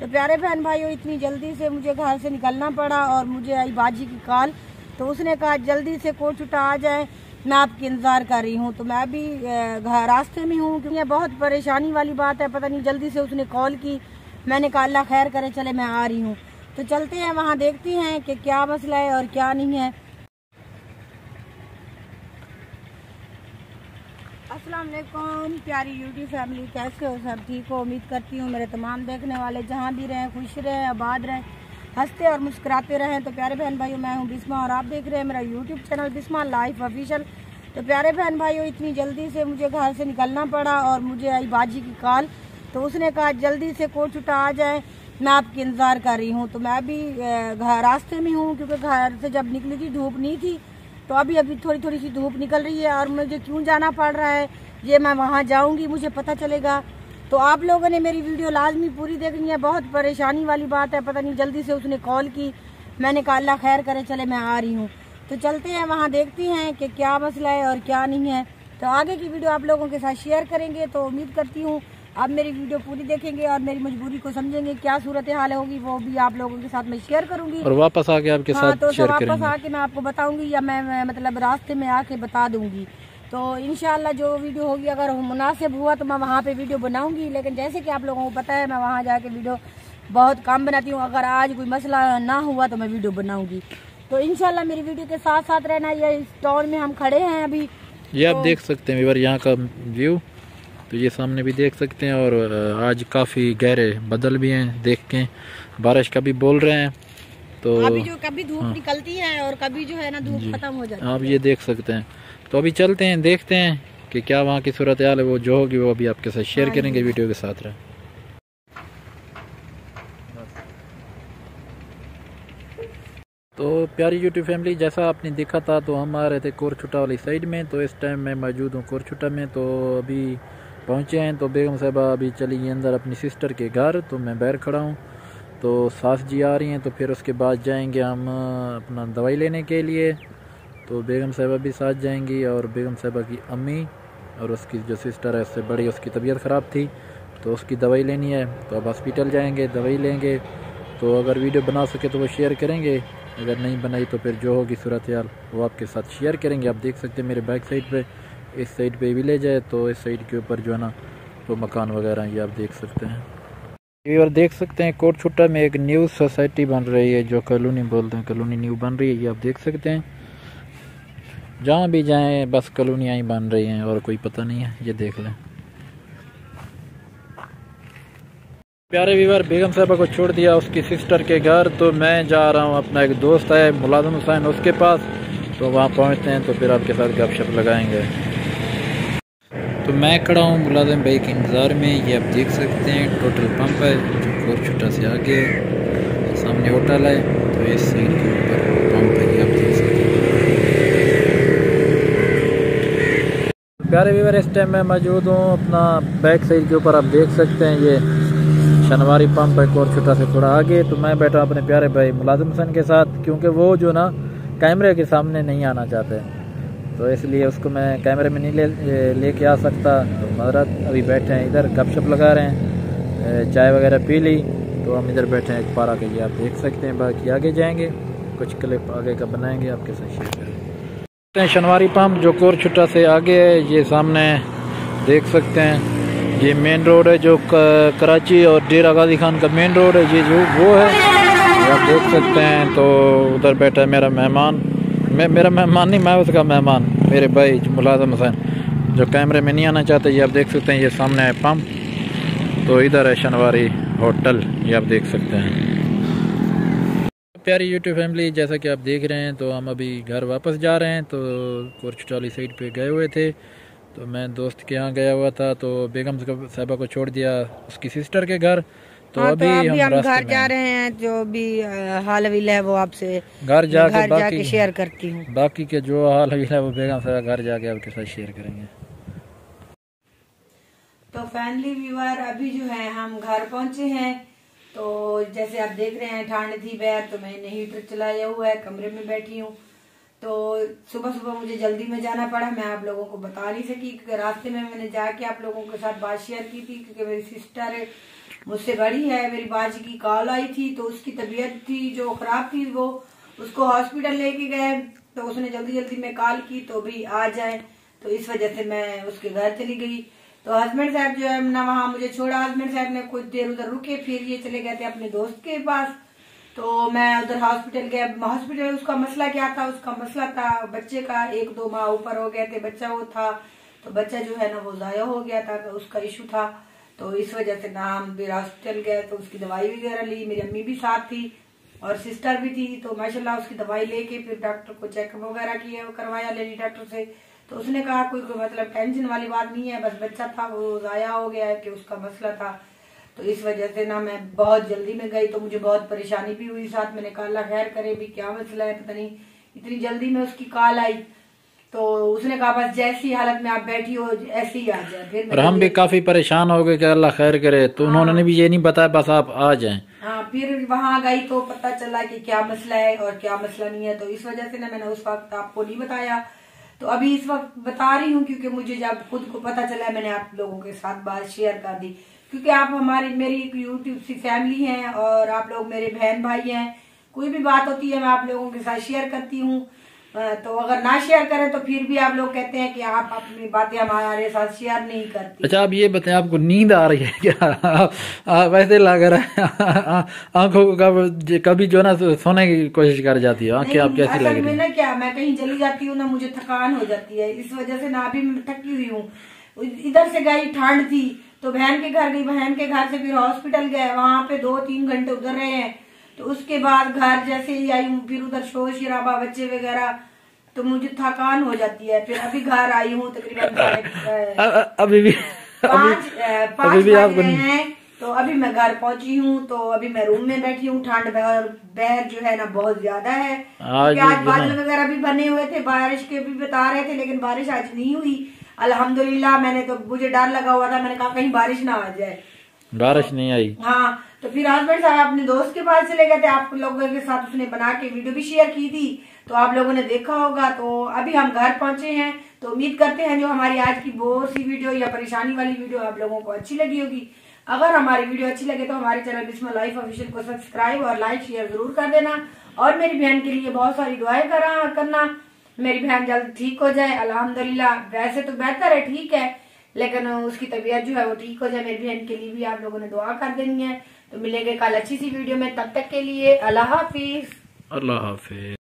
तो प्यारे बहन भाइयों, इतनी जल्दी से मुझे घर से निकलना पड़ा और मुझे आई बाजी की कॉल। तो उसने कहा जल्दी से कोट छुट्टा आ जाए, मैं आपकी इंतजार कर रही हूँ। तो मैं भी रास्ते में हूँ क्योंकि बहुत परेशानी वाली बात है। पता नहीं जल्दी से उसने कॉल की, मैंने कहा अल्लाह खैर करे, चले मैं आ रही हूँ। तो चलते हैं वहाँ, देखती हैं कि क्या मसला है और क्या नहीं है। अस्सलाम वालेकुम प्यारी यूट्यूब फैमिली, कैसे हो? सब ठीक हो? उम्मीद करती हूँ मेरे तमाम देखने वाले जहाँ भी रहें खुश रहें, आबाद रहें, हंसते और मुस्कुराते रहें। तो प्यारे बहन भाइयों, मैं हूँ बिस्मा और आप देख रहे हैं मेरा YouTube channel Bisma life official. तो प्यारे बहन भाइयों, इतनी जल्दी से मुझे घर से निकलना पड़ा और मुझे आई बाजी की कॉल। तो उसने कहा जल्दी से कोट छुट्टा आ जाए, मैं आपकी इंतज़ार कर रही हूँ। तो मैं भी रास्ते में हूँ क्योंकि घर से जब निकली थी धूप नहीं थी, तो अभी थोड़ी थोड़ी सी धूप निकल रही है और मुझे क्यों जाना पड़ रहा है ये मैं वहाँ जाऊँगी, मुझे पता चलेगा। तो आप लोगों ने मेरी वीडियो लाजमी पूरी देखनी है, बहुत परेशानी वाली बात है। पता नहीं जल्दी से उसने कॉल की, मैंने कहा अल्लाह खैर करे, चले मैं आ रही हूँ। तो चलते हैं वहाँ, देखती हैं कि क्या मसला है और क्या नहीं है। तो आगे की वीडियो आप लोगों के साथ शेयर करेंगे। तो उम्मीद करती हूँ आप मेरी वीडियो पूरी देखेंगे और मेरी मजबूरी को समझेंगे। क्या सूरत हाल होगी वो भी आप लोगों के साथ मैं शेयर करूंगी और वापस आके आपके साथ तो शेयर वापस करेंगे। आके मैं आपको बताऊंगी या मैं मतलब रास्ते में आके बता दूंगी। तो इंशाल्लाह जो वीडियो होगी अगर मुनासिब हुआ तो मैं वहाँ पे वीडियो बनाऊंगी। लेकिन जैसे कि आप लोगों को पता है मैं वहाँ जाके वीडियो बहुत कम बनाती हूँ। अगर आज कोई मसला ना हुआ तो मैं वीडियो बनाऊंगी। तो इंशाल्लाह मेरी वीडियो के साथ साथ रहना। ये इस टाउन में हम खड़े हैं अभी, ये आप देख सकते हैं व्यूअर यहाँ का व्यू, तो ये सामने भी देख सकते हैं। और आज काफ़ी गहरे बादल भी हैं, देख के बारिश का भी बोल रहे हैं। तो अभी जो कभी धूप निकलती है और कभी जो है ना धूप खत्म हो जाती है, आप ये देख सकते हैं। तो अभी चलते हैं, देखते हैं कि क्या वहाँ की सूरत हाल है। वो जो होगी वो अभी आपके साथ शेयर करेंगे, वीडियो के साथ रहे। तो प्यारी यूट्यूब फैमिली, जैसा आपने देखा था तो हम आ रहे थे कोरछुट्टा वाली साइड में। तो इस टाइम मैं मौजूद हूँ कोरछुट्टा में। तो अभी पहुँचे हैं। तो बेगम साहबा अभी चली गई अंदर अपनी सिस्टर के घर, तो मैं बाहर खड़ा हूँ। तो सास जी आ रही हैं, तो फिर उसके बाद जाएंगे हम अपना दवाई लेने के लिए। तो बेगम साहबा भी साथ जाएंगी और बेगम साहबा की अम्मी और उसकी जो सिस्टर है उससे बड़ी, उसकी तबीयत ख़राब थी तो उसकी दवाई लेनी है। तो अब हॉस्पिटल जाएंगे, दवाई लेंगे। तो अगर वीडियो बना सके तो वो शेयर करेंगे, अगर नहीं बनाई तो फिर जो होगी सूरत हाल वो आपके साथ शेयर करेंगे। आप देख सकते हैं मेरे बैक साइड पे, इस साइड पे विलेज है, तो इस साइड के ऊपर जो है ना वो मकान वगैरह ये आप देख सकते हैं। ये और देख सकते हैं कोटछुट्टा में एक न्यू सोसाइटी बन रही है जो कॉलोनी बोलते हैं, कॉलोनी न्यू बन रही है। ये आप देख सकते हैं, जहाँ भी जाएं बस कॉलोनियाँ ही बन रही हैं और कोई पता नहीं है। ये देख लें प्यारे व्यूअर, बेगम साहबा को छोड़ दिया उसकी सिस्टर के घर। तो मैं जा रहा हूँ, अपना एक दोस्त है मुलाजिम हुसैन, उसके पास। तो वहाँ पहुँचते हैं तो फिर आपके साथ गपशप लगाएंगे। तो मैं खड़ा हूँ मुलाजिम भाई के इंतज़ार में। ये आप देख सकते हैं टोटल पंप है जो कोरछुट्टा से आगे है, सामने होटल है। तो इस साइड के ऊपर पंप है, ये आप देख सकते हैं। प्यारे व्यूअर, इस टाइम मैं मौजूद हूँ अपना बैक साइड के ऊपर, आप देख सकते हैं ये शनवारी पंप है कोरछुट्टा से थोड़ा आगे। तो मैं बैठा अपने प्यारे भाई मुलाजिम हुसैन के साथ, क्योंकि वो जो ना कैमरे के सामने नहीं आना चाहते, तो इसलिए उसको मैं कैमरे में नहीं लेके आ सकता। तो मदरत अभी बैठे हैं इधर, गपशप लगा रहे हैं, चाय वगैरह पी ली। तो हम इधर बैठे हैं एक पारा के, ये आप देख सकते हैं। बाकी आगे जाएंगे, कुछ क्लिप आगे का बनाएंगे, आपके साथ शेयर करेंगे। शनवारी पंप जो कोरछुट्टा से आगे है, ये सामने देख सकते हैं। ये मेन रोड है जो कराची और डेरा गाजी खान का मेन रोड है, ये जो वो है, ये आप देख सकते हैं। तो उधर बैठा है मेरा मेहमान, मेरा मेहमान नहीं, मैं उसका मेहमान, मेरे भाई मुलाजिम हुसैन, जो कैमरे में नहीं आना चाहते। ये आप देख सकते हैं, ये सामने है पंप। तो इधर है शनवारी होटल, ये आप देख सकते हैं। प्यारी यूट्यूब फैमिली, जैसा कि आप देख रहे हैं तो हम अभी घर वापस जा रहे हैं। तो कोरछुट्टा वाली साइड पे गए हुए थे, तो मैं दोस्त के यहाँ गया हुआ था। तो बेगम साहबा को छोड़ दिया उसकी सिस्टर के घर। तो अभी हम घर जा रहे हैं। जो भी हाल हवील है वो आपसे घर जाके शेयर करती हूँ। बाकी के जो हाल हवील है वो बेगम साहबा घर जाके आपके साथ शेयर करेंगे। तो फैमिली व्यूअर, अभी जो है हम घर पहुंचे हैं। तो जैसे आप देख रहे हैं ठंड थी बैर, तो मैंने हीटर चलाया हुआ है, कमरे में बैठी हूँ। तो सुबह सुबह मुझे जल्दी में जाना पड़ा, मैं आप लोगों को बता नहीं सकी क्योंकि रास्ते में मैंने जाके आप लोगों के साथ बात शेयर की थी, क्योंकि मेरी सिस्टर मुझसे बड़ी है, मेरी बाजी की कॉल आई थी तो उसकी तबीयत थी जो खराब थी, वो उसको हॉस्पिटल लेके गए तो उसने जल्दी जल्दी में कॉल की तो भी आ जाए, तो इस वजह से मैं उसके घर चली गई। तो हस्बैंड साहब जो है ना वहाँ मुझे छोड़ा, हस्बैंड साहब ने कुछ देर उधर रुके, फिर ये चले गए थे अपने दोस्त के पास। तो मैं उधर हॉस्पिटल गया। हॉस्पिटल उसका मसला क्या था, उसका मसला था बच्चे का, 1-2 माह ऊपर हो गए थे, बच्चा वो था तो बच्चा जो है ना वो जाया हो गया था, तो उसका इशू था। तो इस वजह से ना हम फिर हॉस्पिटल गए तो उसकी दवाई वगैरह ली, मेरी अम्मी भी साथ थी और सिस्टर भी थी। तो माशाल्लाह उसकी दवाई लेके फिर डॉक्टर को चेकअप वगैरह किया, करवाया लेडी डॉक्टर से। तो उसने कहा कोई मतलब टेंशन वाली बात नहीं है, बस बच्चा था वो जाया हो गया है कि उसका मसला था। तो इस वजह से ना मैं बहुत जल्दी में गई, तो मुझे बहुत परेशानी भी हुई साथ। मैंने कहा अल्लाह खैर करे भी क्या मसला है, पता नहीं इतनी जल्दी में उसकी कॉल आई। तो उसने कहा बस जैसी हालत में आप बैठी हो ऐसे ही आ जाए। फिर और हम भी काफी परेशान हो गए कि अल्लाह खैर करे, तो उन्होंने भी ये नहीं बताया बस आप आ जाएं। हाँ, फिर वहां गई तो पता चला कि क्या मसला है और क्या मसला नहीं है। तो इस वजह से ना मैंने उस वक्त आपको नहीं बताया, तो अभी इस वक्त बता रही हूँ क्योंकि मुझे जब खुद को पता चला मैंने आप लोगों के साथ बात शेयर कर दी, क्योंकि आप मेरी एक यूट्यूब सी फैमिली है और आप लोग मेरे बहन भाई हैं। कोई भी बात होती है मैं आप लोगों के साथ शेयर करती हूँ, तो अगर ना शेयर करें तो फिर भी आप लोग कहते हैं कि आप अपनी बातें हमारे साथ शेयर नहीं करती। अच्छा, आप ये बताएं आपको नींद आ रही है क्या? वैसे लग रहा है आंखों को कभी जो ना सोने की कोशिश कर जाती है, आंखें आप कैसी लग रही है? ना क्या मैं कहीं चली जाती हूँ ना मुझे थकान हो जाती है, इस वजह से ना अभी मैं थकी हुई हूँ। इधर से गई ठंड थी तो बहन के घर गई, बहन के घर से फिर हॉस्पिटल गए, वहां पे 2-3 घंटे उधर रहे हैं। तो उसके बाद घर जैसे ही आई हूँ फिर उधर शोर शराबा बच्चे वगैरह, तो मुझे थकान हो जाती है। फिर अभी घर आई हूँ तकरीबन अभी भी 5 बज रहे हैं, तो अभी मैं घर पहुंची हूँ। तो अभी मैं रूम में बैठी हूँ, ठंड बहर जो है ना बहुत ज्यादा है, क्योंकि आज बादल वगैरह भी बने हुए थे, बारिश के भी बता रहे थे, लेकिन बारिश आज नहीं हुई अल्हम्दुलिल्लाह। मैंने तो मुझे डर लगा हुआ था, मैंने कहा कहीं बारिश ना आ जाए, बारिश नहीं आई। हाँ, तो फिर हस्बैंड साहब अपने दोस्त के पास चले गए थे, आप लोगों के साथ उसने बना के वीडियो भी शेयर की थी तो आप लोगों ने देखा होगा। तो अभी हम घर पहुंचे हैं, तो उम्मीद करते हैं जो हमारी आज की बोर सी वीडियो या परेशानी वाली वीडियो आप लोगों को अच्छी लगी होगी। अगर हमारी वीडियो अच्छी लगे तो हमारे चैनल बिस्मिल्लाह लाइफ ऑफिशियल को सब्सक्राइब और लाइक शेयर जरूर कर देना, और मेरी बहन के लिए बहुत सारी दुआएं करना। मेरी बहन जल्द ठीक हो जाए अल्हम्दुलिल्लाह, वैसे तो बेहतर है, ठीक है, लेकिन उसकी तबीयत जो है वो ठीक हो जाए। मेरी बहन के लिए भी आप लोगों ने दुआ कर देनी है। तो मिलेंगे कल अच्छी सी वीडियो में, तब तक के लिए अल्लाह हाफिज। अल्लाह हाफिज।